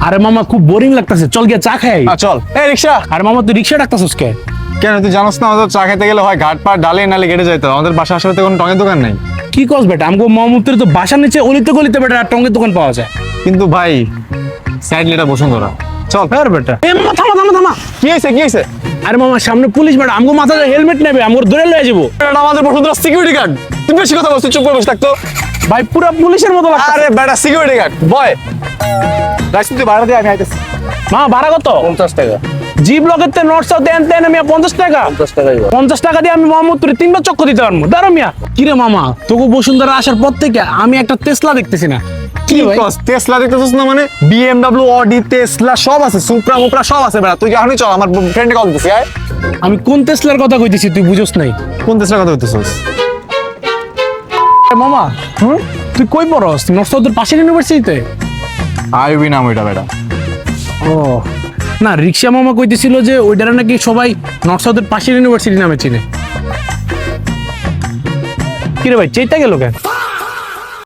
আরে মামা খুব বোরিং লাগতেছে, চল গিয়ে চা খাই। চল। এই রিক্সা। আরে মামা তুই রিক্সা ডাকতাছিস কে? কেন তুই জানোস না আমাদের চা খেতে গেলে হয় ঘাট পাড় ডালে নালে কেটে যাইতো, আমাদের বাসার আশেপাশে কোনো টঙের দোকান নেই। কি কস বেটা, আমগো মোহাম্মদপুরে তো বাসার নিচে অলিতে গলিতে বেটা টঙ্গের দোকান পাওয়া যায়। কিন্তু ভাই সাইড লেটা বসুন্ধরা। চল। হ্যাঁ বেটা। এ মামা থামা থামা থামা। কি হয়েছে কি হয়েছে? আরে মামা সামনে পুলিশ বেটা, আমগো মাথায় হেলমেট নেবে, আমগো ধরে লয়ে যাবো। এটা আমাদের বসুন্ধরা সিকিউরিটি গার্ড। তুই বেশি কথা বলছিস, চুপ করে বসে থাকতো। ভাই পুরো পুলিশের মতো লাগছে। আরে বেটা সিকিউরিটি গার্ড বয়। রাইসুন তুই ভাড়া দিয়ে আমি আইতেছি। মামা ভাড়া কত? 50 টাকা। জি ব্লকের তে নর্থ সাউথ দেন দেন আমি 50 টাকা। 50 টাকাই বল। 50 টাকা দিয়ে আমি মোহাম্মদপুরে 3 বার চক্কর দিতে পারবো। দাঁড়া মিয়া। কিরে মামা তোকে বসুন্ধরা আসার পর থেকে আমি একটা টেসলা দেখতেছি না। কি ভাই? কস টেসলা দেখতেছিস না? মানে বিএমডব্লিউ অডি টেসলা সব আছে, সুপ্রা মুপ্রা সব আছে বেটা। তুই এখনই চল, আমার ফ্রেন্ডে কল দিছি। আয়। আমি কোন টেসলার কথা কইতেছি তুই বুঝোস নাই? কোন টেসলার কথা বলতেছিস? এ মামা তুই কই পড়স? নর্থ সাউথের পাশের ইউনিভার্সিটিতে? আইবি নাম ওইটা বেটা। ও না, রিক্সা মামা কইতেছিল যে ওইটারা নাকি সবাই নর্থ সাউথের পাশের ইউনিভার্সিটি নামে চিনে। কিরে ভাই চেইতা গেল কেন?